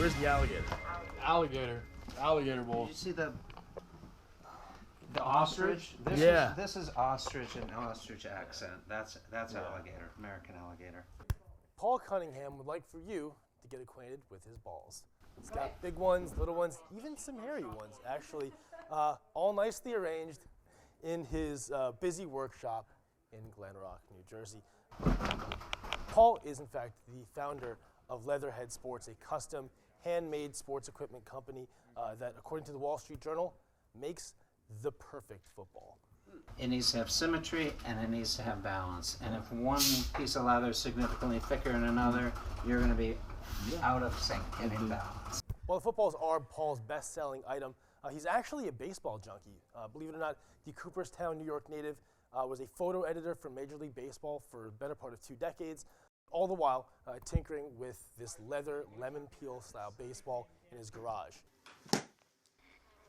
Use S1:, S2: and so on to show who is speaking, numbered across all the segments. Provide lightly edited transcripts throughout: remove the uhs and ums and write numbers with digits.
S1: Where's the alligator?
S2: Alligator bowl.
S3: Did you see the ostrich? This is ostrich and ostrich accent. That's alligator, American alligator.
S1: Paul Cunningham would like for you to get acquainted with his balls. He's got big ones, little ones, even some hairy ones, actually, all nicely arranged in his busy workshop in Glen Rock, New Jersey. Paul is, in fact, the founder of Leatherhead Sports, a custom, handmade sports equipment company that, according to the Wall Street Journal, makes the perfect football.
S3: It needs to have symmetry and it needs to have balance. And if one piece of leather is significantly thicker than another, you're going to be out of sync and imbalance.
S1: While the footballs are Paul's best-selling item, he's actually a baseball junkie. Believe it or not, the Cooperstown, New York native was a photo editor for Major League Baseball for the better part of 2 decades, all the while tinkering with this leather lemon peel style baseball in his garage.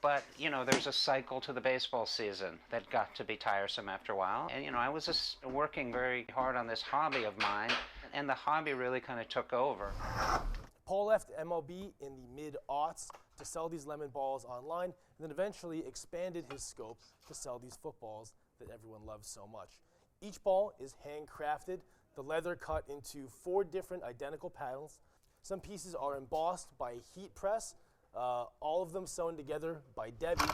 S3: But, you know, there's a cycle to the baseball season that got to be tiresome after a while. And, you know, I was just working very hard on this hobby of mine, and the hobby really kind of took over.
S1: Paul left MLB in the mid-aughts to sell these lemon balls online, and then eventually expanded his scope to sell these footballs that everyone loves so much. Each ball is handcrafted, the leather cut into 4 different identical panels. Some pieces are embossed by a heat press, all of them sewn together by Debbie.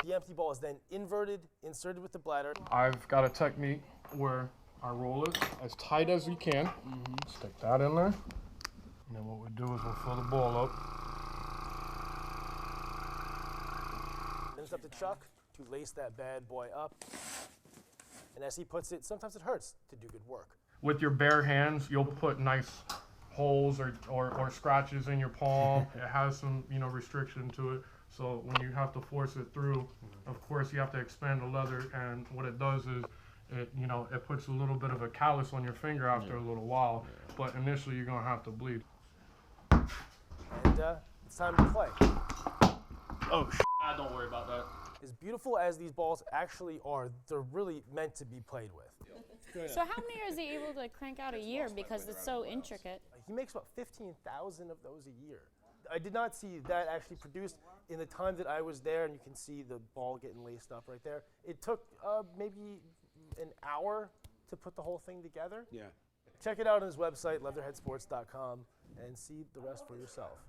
S1: The empty ball is then inverted, inserted with the bladder.
S2: I've got a technique where I roll it as tight as we can. Stick that in there. And then what we do is we'll fill the ball up.
S1: Then it's up to Chuck to lace that bad boy up. And as he puts it, sometimes it hurts to do good work.
S2: With your bare hands, you'll put nice holes or scratches in your palm. It has some, you know, restriction to it. So when you have to force it through, of course you have to expand the leather, and what it does is it puts a little bit of a callus on your finger after a little while, but initially you're gonna have to bleed.
S1: And it's time to play.
S2: Oh, don't worry about that.
S1: As beautiful as these balls actually are, they're really meant to be played with.
S4: So how many is he able to crank out a year because it's so intricate?
S1: He makes about 15,000 of those a year. I did not see that actually produced in the time that I was there, and you can see the ball getting laced up right there. It took maybe an hour to put the whole thing together.
S5: Yeah.
S1: Check it out on his website, leatherheadsports.com, and see the rest for yourself.